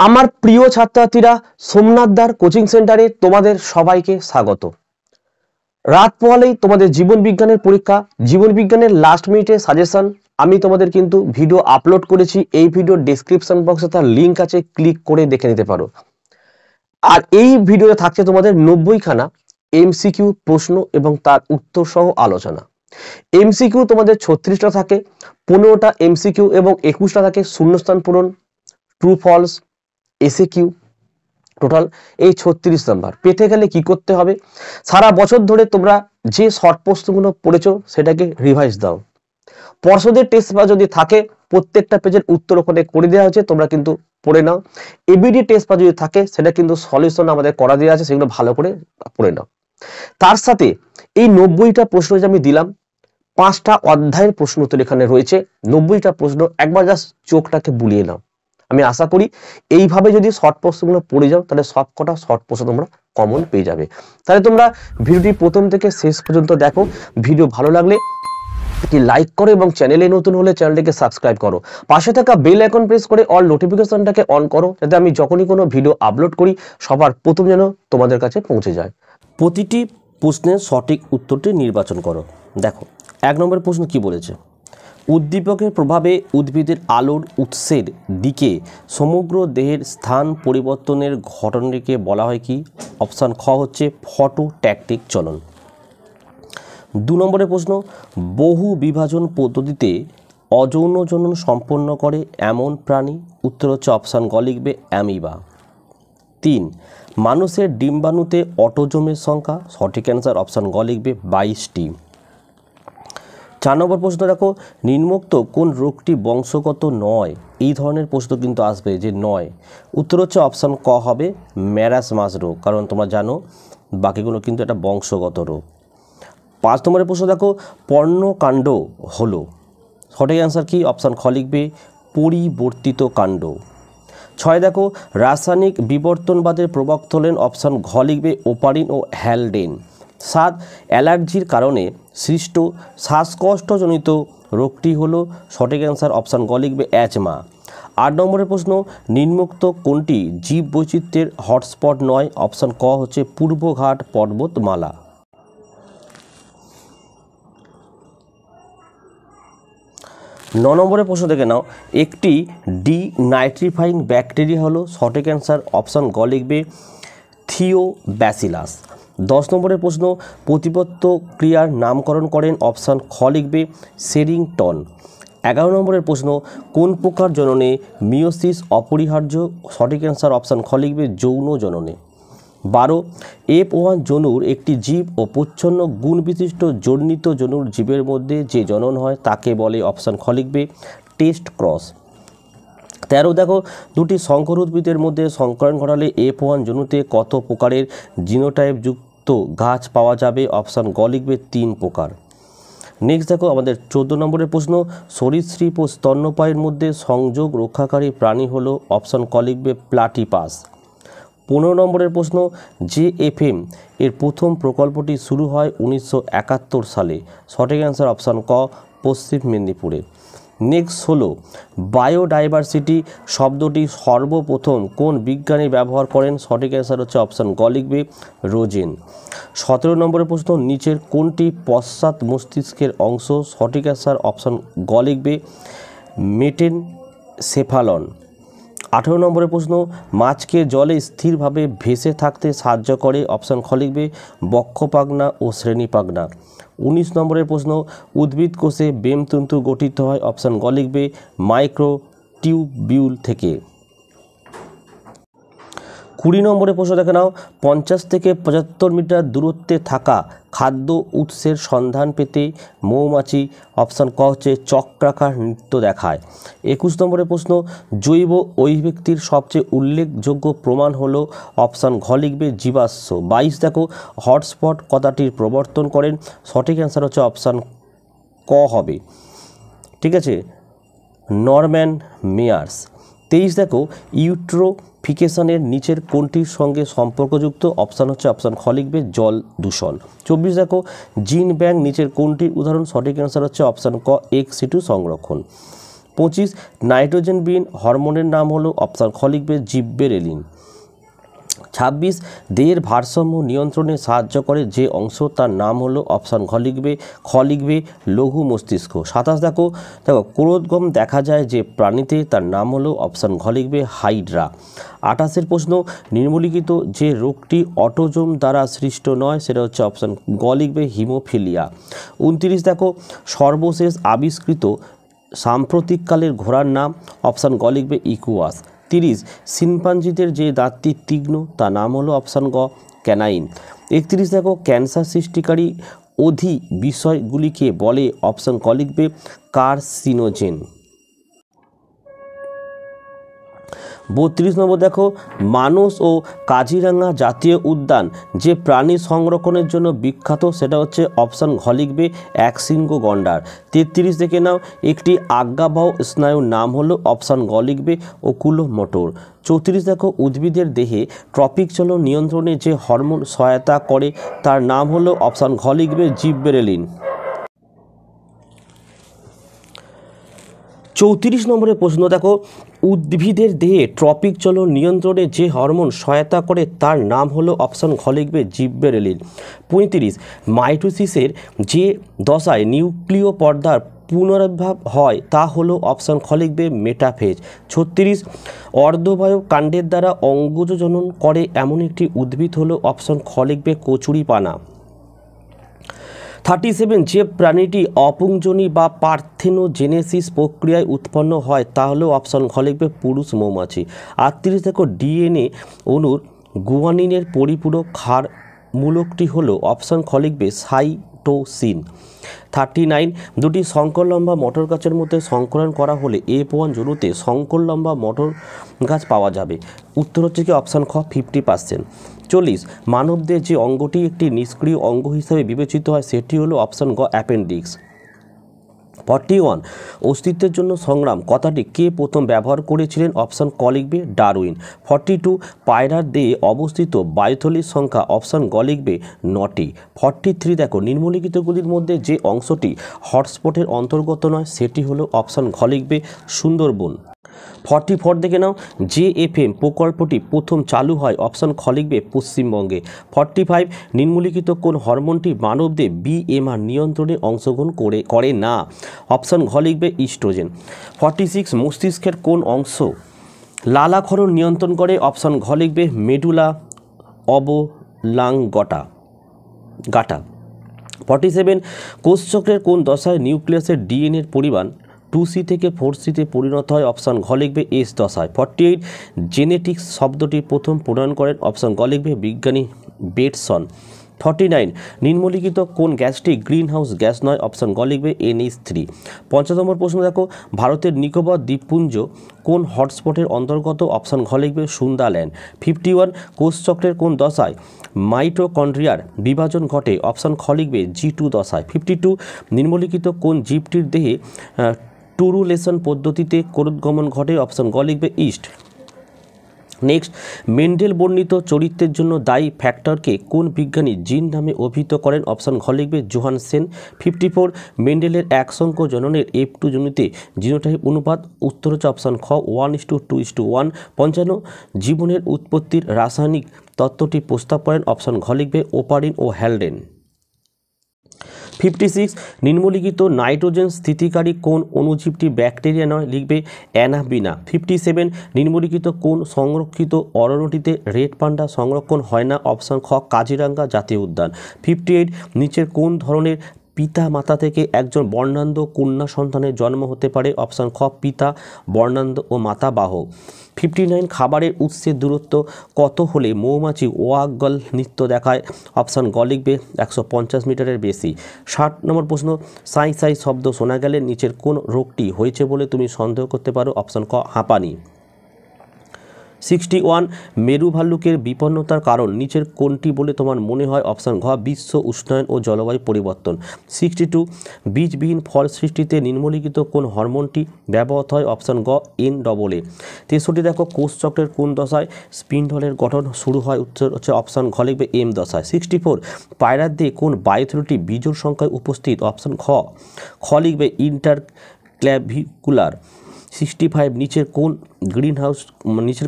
আমার প্রিয় ছাত্রছাত্রীরা, সোমনাথদার কোচিং সেন্টারে তোমাদের সবাইকে স্বাগত। রাত পোহালেই তোমাদের জীবন বিজ্ঞানের পরীক্ষা। জীবন বিজ্ঞানের লাস্ট মিনিটে সাজেশন আমি তোমাদের কিন্তু ভিডিও আপলোড করেছি। এই ভিডিওর ডেসক্রিপশন বক্সে তার লিঙ্ক আছে, ক্লিক করে দেখে নিতে পারো। আর এই ভিডিওতে থাকছে তোমাদের 90খানা এমসিকিউ প্রশ্ন এবং তার উত্তর সহ আলোচনা। এমসিকিউ তোমাদের 36টা থাকে, 15টা এমসিকিউ এবং 21টা থাকে শূন্যস্থান পূরণ, ট্রু ফলস, এসে কিউ। টোটাল এই 36 নাম্বার পেতে গেলে কি করতে হবে? সারা বছর ধরে তোমরা যে শর্ট প্রশ্নগুলো পড়েছো সেটাকে রিভাইজ দাও। পর্ষদের টেস্ট পেপার যদি থাকে প্রত্যেকটা পেজের উত্তর ওখানে করে দেওয়া হয়েছে, তোমরা কিন্তু পড়ে নাও। এবিডি টেস্ট পেপার যদি থাকে সেটা কিন্তু সলিউশন আমাদের করা দেওয়া আছে, সেগুলো ভালো করে পড়ে নাও। তার সাথে এই 90টা প্রশ্ন যে আমি দিলাম, 5টা অধ্যায়ের প্রশ্ন উত্তর এখানে রয়েছে। 90টা প্রশ্ন একবার জাস্ট চোখটাকে বুলিয়ে নাও। আমি আশা করি এইভাবে যদি শর্ট প্রশ্নগুলো পড়ে যাও তাহলে সবকটা শর্ট প্রশ্ন তোমরা কমন পেয়ে যাবে। তাহলে তোমরা ভিডিওটি প্রথম থেকে শেষ পর্যন্ত দেখো। ভিডিও ভালো লাগলে একটি লাইক করো এবং চ্যানেলে নতুন হলে চ্যানেলটিকে সাবস্ক্রাইব করো। পাশে থাকা বেল আইকন প্রেস করে অল নোটিফিকেশনটাকে অন করো, যাতে আমি যখনই কোনো ভিডিও আপলোড করি সবার প্রথম যেন তোমাদের কাছে পৌঁছে যায়। প্রতিটি প্রশ্নের সঠিক উত্তরটি নির্বাচন করো। দেখো 1 নম্বর প্রশ্ন কি বলেছে? উদ্দীপকের প্রভাবে উদ্ভিদের আলোর উৎসের দিকে সমগ্র দেহের স্থান পরিবর্তনের ঘটনাটিকে বলা হয় কি? অপশান খ হচ্ছে ফটোট্যাকটিক চলন। 2 নম্বরের প্রশ্ন, বহু বিভাজন পদ্ধতিতে অযৌন জনন সম্পন্ন করে এমন প্রাণী? উত্তর হচ্ছে অপশান গ লিখবে অ্যামিবা। 3, মানুষের ডিম্বাণুতে অটোজোমের সংখ্যা? সঠিক অ্যান্সার অপশান গ লিখবে 22টি। 4 নম্বর প্রশ্ন দেখো, নিম্নোক্ত কোন রোগটি বংশগত নয়? এই ধরনের প্রশ্ন কিন্তু আসবে যে নয়। উত্তর হচ্ছে অপশান ক হবে ম্যারাসমাস রোগ, কারণ তোমরা জানো বাকিগুলো কিন্তু এটা বংশগত রোগ। 5 নম্বরের প্রশ্ন দেখো, পর্ণকাণ্ড হলো? সঠিক অ্যান্সার কি? অপশান খ লিখবে পরিবর্তিত কাণ্ড। 6 দেখো, রাসায়নিক বিবর্তনবাদের প্রবক্তা হলেন? অপশান ঘ লিখবে ওপারিন ও হ্যালডেন। 7, অ্যালার্জির কারণে সৃষ্ট শ্বাসকষ্টজনিত রোগটি হলো? সঠিক অ্যান্সার অপশান গ লিখবে অ্যাজমা। 8 নম্বরের প্রশ্ন, নিম্নোক্ত কোনটি জীব বৈচিত্র্যের হটস্পট নয়? অপশান ক হচ্ছে পূর্বঘাট পর্বতমালা। 9 নম্বরের প্রশ্ন দেখে নাও, একটি ডিনাইট্রিফাইং ব্যাকটেরিয়া হলো? সঠিক অ্যান্সার অপশান গ লিখবে থিওব্যাসিলাস। 10 নম্বরের প্রশ্ন, প্রতিপত্ত ক্রিয়ার নামকরণ করেন? অপশান খ লিখবে সেরিংটন। 11 নম্বরের প্রশ্ন, কোন প্রকার জননে মিওসিস অপরিহার্য? সঠিক অ্যান্সার অপশান খ লিখবে যৌন জননে। 12, F1 জনুর একটি জীব ও প্রচ্ছন্ন গুণ বিশিষ্ট জন্মিত জনুর জীবের মধ্যে যে জনন হয় তাকে বলে? অপশান খ লিখবে টেস্ট ক্রস। 13 দেখো, দুটি সংকর উদ্ভিদের মধ্যে সংকরণ ঘটালে F1 জনুতে কত প্রকারের জিনোটাইপ যুক্ত গাছ পাওয়া যাবে? অপশান গ লিখবে 3 প্রকার। নেক্সট দেখো আমাদের 14 নম্বরের প্রশ্ন, সরীসৃপ ও স্তন্যপায়ীর মধ্যে সংযোগ রক্ষাকারী প্রাণী হলো? অপশান ক লিখবে প্লাটিপাস। 15 নম্বরের প্রশ্ন, JFM এর প্রথম প্রকল্পটি শুরু হয় 1971 সালে? সঠিক অ্যান্সার অপশান ক পশ্চিম মেদিনীপুরে। নেক্সট হলো, বায়োডাইভার্সিটি শব্দটি সর্বপ্রথম কোন বিজ্ঞানী ব্যবহার করেন? সঠিক অ্যান্সার হচ্ছে অপশান গ লিখবে রোজেন। 17 নম্বরের প্রশ্ন, নিচের কোনটি পশ্চাৎ মস্তিষ্কের অংশ? সঠিক অ্যান্সার অপশান গ লিখবে মেটেনসেফালন। 18 নম্বরের প্রশ্ন, মাছকে জলে স্থিরভাবে ভেসে থাকতে সাহায্য করে? অপশান খ লিখবে বক্ষপাগনা ও শ্রেণীপাগনা। 19 নম্বরের প্রশ্ন, উদ্ভিদ কোষে বেমতন্তু গঠিত হয়? অপশান গ লিখবে মাইক্রোটিউবিউল থেকে। 20 নম্বরের প্রশ্ন দেখে নাও, 50 থেকে 75 মিটার দূরত্বে থাকা খাদ্য উৎসের সন্ধান পেতে মৌমাছি? অপশান ক হচ্ছে চক্রাকার নৃত্য দেখায়। 21 নম্বরের প্রশ্ন, জৈব অভিব্যক্তির সবচেয়ে উল্লেখযোগ্য প্রমাণ হলো? অপশান ঘ লিখবে জীবাশ্ম। 22 দেখো, হটস্পট কথাটির প্রবর্তন করেন? সঠিক অ্যান্সার হচ্ছে অপশান ক হবে, ঠিক আছে, নরম্যান মেয়ার্স। 23 দেখো, ইউট্রোফিকেশনের নিচের কোনটির সঙ্গে সম্পর্কযুক্ত? অপশান হচ্ছে অপশান খ লিখবে জল দূষণ। 24 দেখো, জিন ব্যাংক নিচের কোনটির উদাহরণ? সঠিক অ্যান্সার হচ্ছে অপশান ক এক্স সিটু সংরক্ষণ। 25 নাইট্রোজেন বিহীন হরমোনের নাম হলো অপশান খ লিখবে জিব্বেরেলিন। 26 দেহের ভারসাম্য নিয়ন্ত্রণে সাহায্য করে যে অংশ তার নাম হলো অপশান খ লিখবে লঘু মস্তিষ্ক। 27 দেখো ক্রোধগম দেখা যায় যে প্রাণীতে তার নাম হলো অপশান ঘ লিখবে হাইড্রা। 28 প্রশ্ন নিম্নলিখিত যে রোগটি অটোজোম দ্বারা সৃষ্ট নয় সেটা হচ্ছে অপশান গ লিখবে হিমোফিলিয়া। 29 দেখো সর্বশেষ আবিষ্কৃত সাম্প্রতিককালের ঘোড়ার নাম অপশান গ লিখবে ইকুয়াস। 30 শিম্পাঞ্জিদের যে দাঁতটি তীক্ষ্ণ তার নাম হলো অপশান গ ক্যানাইন। 31 দেখো ক্যান্সার সৃষ্টিকারী অধি বিষয়গুলিকে বলে অপশান ক লিখবে কার্সিনোজেন। 32 নম্বর দেখো মানস ও কাজিরাঙ্গা জাতীয় উদ্যান যে প্রাণী সংরক্ষণের জন্য বিখ্যাত সেটা হচ্ছে অপশান ঘ লিখবে একশৃঙ্গ গন্ডার। 33 দেখে নাও একটি আজ্ঞাবহ স্নায়ুর নাম হলো অপশান গ লিখবে ওকুলোমোটর। 34 দেখো উদ্ভিদের দেহে ট্রপিক চলন নিয়ন্ত্রণে যে হরমোন সহায়তা করে তার নাম হলো অপশান ঘ লিখবে জিব্বেরেলিন। 34 নম্বরের প্রশ্ন দেখো উদ্ভিদের দেহে ট্রপিক চলন নিয়ন্ত্রণে যে হরমোন সহায়তা করে তার নাম হলো অপশান ঘ লিখবে জিব্বেরেলিন। 35 মাইটোসিসের যে দশায় নিউক্লিয় পর্দার পুনরুদ্ভব হয় তা হলো অপশান খ লিখবে মেটাফেজ। 36 অর্ধবায়ু কাণ্ডের দ্বারা অঙ্গজনন করে এমন একটি উদ্ভিদ হলো অপশান খ লিখবে কচুরিপানা। 37 যে প্রাণীটি অপুংজনী বা পার্থেনোজেনেসিস প্রক্রিয়ায় উৎপন্ন হয় তা হলো অপশান ঘ লিখবে পুরুষ মৌমাছি। 38 দেখো ডিএনএ অণুর গুয়ানিনের পরিপূরক ক্ষার মূলকটি হলো অপশান খ লিখবে সাইটোসিন। 39 দুটি শঙ্কর লম্বা মটর গাছের মধ্যে সংকলন করা হলে F1 জনুতে শঙ্কর লম্বা মটর গাছ পাওয়া যাবে। উত্তর হচ্ছে কি অপশান খ 50%। 40 মানবদের যে অঙ্গটি একটি নিষ্ক্রিয় অঙ্গ হিসেবে বিবেচিত হয় সেটি হলো অপশান গ অ্যাপেন্ডিক্স। 41 অস্তিত্বের জন্য সংগ্রাম কথাটি কে প্রথম ব্যবহার করেছিলেন অপশান ক লিখবে ডারউইন। 42 পায়রার দেহে অবস্থিত বায়ুথলির সংখ্যা অপশান গ লিখবে 9টি। 43 দেখো নিম্নলিখিতগুলির মধ্যে যে অংশটি হটস্পটের অন্তর্গত নয় সেটি হলো অপশান ঘ লিখবে সুন্দরবন। 44 দেখে নাও যে FM প্রকল্পটি প্রথম চালু হয় অপশান খ লিখবে পশ্চিমবঙ্গে। 45 নিম্নলিখিত কোন হরমোনটি মানবদের BMR নিয়ন্ত্রণে অংশগ্রহণ করে না অপশান ঘ লিখবে ইস্ট্রোজেন। 46 মস্তিষ্কের কোন অংশ লালাক্ষরণ নিয়ন্ত্রণ করে অপশান ঘ লিখবে মেডুলা অবলাঙ্গটা। 47 কোষচক্রের কোন দশায় নিউক্লিয়াসের ডিএনএর পরিমাণ 2C থেকে 4C পরিণত হয় অপশান ঘ লিখবে এস দশায়। 48 জেনেটিক্স শব্দটি প্রথম প্রণয়ন করেন অপশান গ লিখবে বিজ্ঞানী বেটসন। 49 নিম্নলিখিত কোন গ্যাসটি গ্রিন হাউস গ্যাস নয় অপশান গ লিখবে NH3। 50 নম্বর প্রশ্ন দেখো ভারতের নিকোবর দ্বীপপুঞ্জ কোন হটস্পটের অন্তর্গত অপশান ঘ লিখবে সুন্দাল্যান্ড। 51 কোষচক্রের কোন দশায় মাইটোকন্ড্রিয়ার বিভাজন ঘটে অপশান খ লিখবে G2 দশায়। 52 নিম্নলিখিত কোন জীবটির দেহে টুরুলেশন পদ্ধতিতে ক্রোধগমন ঘটে অপশান গ লিখবে ইস্ট। নেক্সট মেন্ডেল বর্ণিত চরিত্রের জন্য দায়ী ফ্যাক্টরকে কোন বিজ্ঞানী জিন নামে অভিহিত করেন অপশান ঘ লিখবে জোহানসেন। 54 মেন্ডেলের একসংখ্য জননের F2 জনিতে জিনোটাইপ অনুপাত উত্তর হচ্ছে অপশান খ 1:2:1। 55 জীবনের উৎপত্তির রাসায়নিক তত্ত্বটি প্রস্তাব করেন অপশান ঘ লিখবে ওপারিন ও হ্যালডেন। 56 নিম্নলিখিত নাইট্রোজেন স্থিতিকারী কোন অণুজীবটি ব্যাকটেরিয়া নয় লিখবে অ্যানাবিনা। 57 নিম্নলিখিত কোন সংরক্ষিত অরণ্যটিতে রেড পান্ডা সংরক্ষণ হয় না অপশান খ কাজিরাঙ্গা জাতীয় উদ্যান। 58 নিচের কোন ধরনের পিতা মাতা থেকে একজন বর্ণান্ধ কন্যা সন্তানের জন্ম হতে পারে অপশান খ পিতা বর্ণান্ধ ও মাতা বাহক। 59 খাবারের উৎসের দূরত্ব কত হলে মৌমাছি ওয়াগল নৃত্য দেখায় অপশান গ লিখবে 150 মিটারের বেশি। 60 নম্বর প্রশ্ন সাই সাই শব্দ শোনা গেলে নিচের কোন রোগটি হয়েছে বলে তুমি সন্দেহ করতে পারো অপশান ক হাঁপানি। 61 মেরু ভাল্লুকের বিপন্নতার কারণ নিচের কোনটি বলে তোমার মনে হয় অপশান ঘ বিশ্ব উষ্ণায়ন ও জলবায়ু পরিবর্তন। 62 বীজবিহীন ফল সৃষ্টিতে নিম্নলিখিত কোন হরমোনটি ব্যবহৃত হয় অপশান গ NAA। 63 দেখো কোষচক্রের কোন দশায় স্পিন্ডলের গঠন শুরু হয় উত্তর হচ্ছে অপশান ঘ লিখবে M দশায়। 64 পায়রার দিয়ে কোন বায়ুথলিটি বিজোড় সংখ্যায় উপস্থিত অপশান খ লিখবে ইন্টারক্ল্যাভিকুলার। 65 নিচের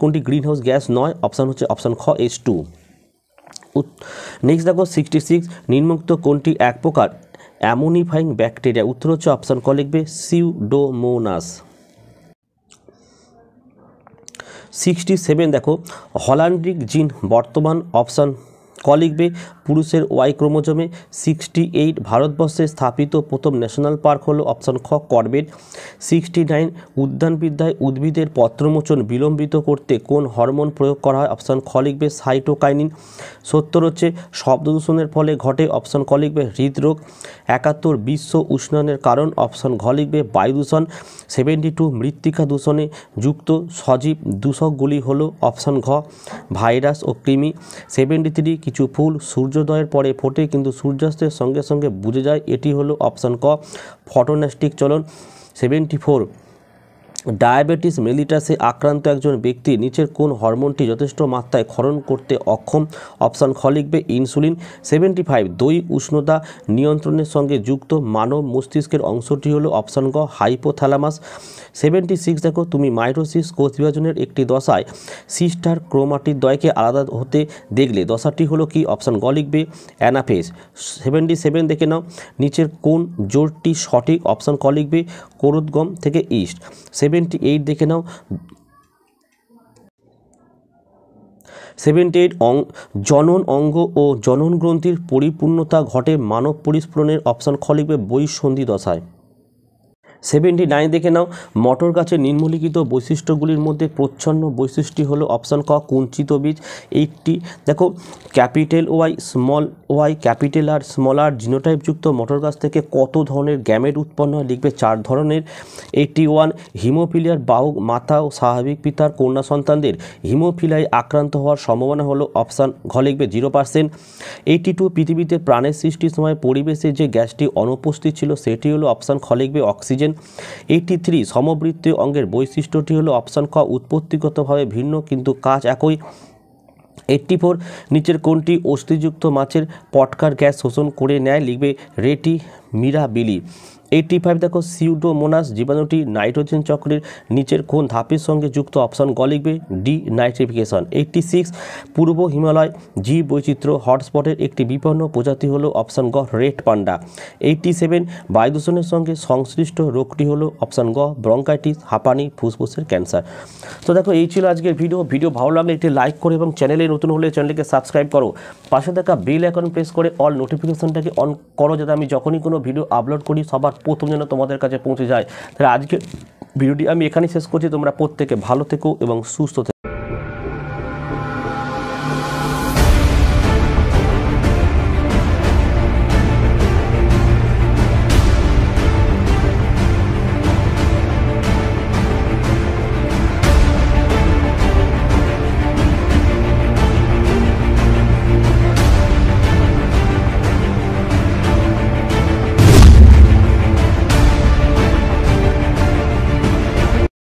কোনটি গ্রিন হাউস গ্যাস নয়? অপশান হচ্ছে অপশান খ H2। নেক্সট দেখো 66 নিম্নোক্ত কোনটি এক প্রকার অ্যামোনিফাইং ব্যাকটেরিয়া? উত্তর হচ্ছে অপশান ক লিখবে সিউডোমোনাস। 67 দেখো হল্যান্ডিক জিন বর্তমান? অপশান ক লিখবে পুরুষের ওয়াই ক্রোমোজোমে। 68 ভারতবর্ষে স্থাপিত প্রথম ন্যাশনাল পার্ক হলো? অপশান খ কর্বেট। 69 উদ্যানবিদ্যায় উদ্ভিদের পত্রমোচন বিলম্বিত করতে কোন হরমোন প্রয়োগ করা হয়? অপশান খ লিখবে সাইটোকাইনিন। 70 হচ্ছে শব্দ দূষণের ফলে ঘটে? অপশান ক লিখবে হৃদরোগ। 71 বিশ্ব উষ্ণায়নের কারণ? অপশান ঘ লিখবে বায়ু দূষণ। 72 মৃত্তিকা দূষণে যুক্ত সজীব দূষকগুলি হলো? অপশান ঘ ভাইরাস ও কৃমি। 73 কিছু ফুল সূর্যোদয়ের পরে ফোটে কিন্তু সূর্যাস্তের সঙ্গে সঙ্গে বুঝে যায়, এটি হলো? অপশান ক ফটোনাস্টিক চলন। 74 ডায়াবেটিস মেলিটাসে আক্রান্ত একজন ব্যক্তি নিচের কোন হরমোনটি যথেষ্ট মাত্রায় ক্ষরণ করতে অক্ষম? অপশান খ লিখবে ইনসুলিন। 75 দৈহিক উষ্ণতা নিয়ন্ত্রণের সঙ্গে যুক্ত মানব মস্তিষ্কের অংশটি হলো? অপশান গ হাইপোথ্যালামাস। 76 দেখো তুমি মাইটোসিস কোষ বিভাজনের একটি দশায় সিস্টার ক্রোমাটিড দ্বয়কে আলাদা হতে দেখলে দশাটি হলো কি? অপশান গ লিখবে অ্যানাফেজ। 77 দেখে নাও নিচের কোন জোটটি সঠিক? অপশান ক লিখবে কোরোদগম থেকে ইস্ট। 78 দেখে নাও 78 জনন অঙ্গ ও জনন গ্রন্থির পরিপূর্ণতা ঘটে মানব পরিস্ফুরণের? অপশান খ লিখবে বৈসন্ধি দশায়। 79 দেখে নাও মটর গাছের নিম্নলিখিত বৈশিষ্ট্যগুলির মধ্যে প্রচ্ছন্ন বৈশিষ্ট্যটি হলো? অপশান ক কুঞ্চিত বীজ। 80 দেখো capital Y small Y capital R small R জিনোটাইপযুক্ত মটর গাছ থেকে কত ধরনের গ্যামেট উৎপন্ন হয়? লিখবে 4 ধরনের। 81 হিমোফিলিয়ার বাহক মাতা ও স্বাভাবিক পিতার কন্যা সন্তানদের হিমোফিলিয়ায় আক্রান্ত হওয়ার সম্ভাবনা হলো? অপশান ঘ লিখবে 0%। 82 পৃথিবীতে প্রাণের সৃষ্টির সময় পরিবেশে যে গ্যাসটি অনুপস্থিত ছিল সেটি হলো? অপশান খ লিখবে অক্সিজেন। 83 সমবৃত্তীয় অঙ্গের বৈশিষ্ট্যটি হলো? অপশান খ উৎপত্তিগতভাবে ভিন্ন কিন্তু কাজ একই। 84 নিচের কোনটি অস্থিযুক্ত মাছের পটকার গ্যাস শোষণ করে নেয়? লিখবে রেটি মিরাবিলি। 85 দেখো সিউডোমোনাস জীবাণুটি নাইট্রোজেন চক্রের নিচের কোন ধাপের সঙ্গে যুক্ত? অপশান গ লিখবে ডি নাইট্রিফিকেশন। 86 পূর্ব হিমালয় জীব বৈচিত্র্য হটস্পটের একটি বিপন্ন প্রজাতি হলো? অপশান গ রেড পান্ডা। 87 বায়ু দূষণের সঙ্গে সংশ্লিষ্ট রোগটি হলো? অপশান গ ব্রঙ্কাইটিস হাঁপানি ফুসফুসের ক্যান্সার। তো দেখো এই ছিল আজকের ভিডিও ভালো লাগলে একটি লাইক করো এবং চ্যানেলে নতুন হলে চ্যানেলটিকে সাবস্ক্রাইব করো, পাশে থাকা বেল আইকন প্রেস করে অল নোটিফিকেশনটাকে অন করো যাতে আমি যখনই কোনো ভিডিও আপলোড করি সবার প্রথম যেন তোমাদের কাছে পৌঁছে যায়। তাহলে আজকে ভিডিওটি আমি এখানেই শেষ করছি। তোমরা প্রত্যেকে ভালো থেকো এবং সুস্থ থেকো।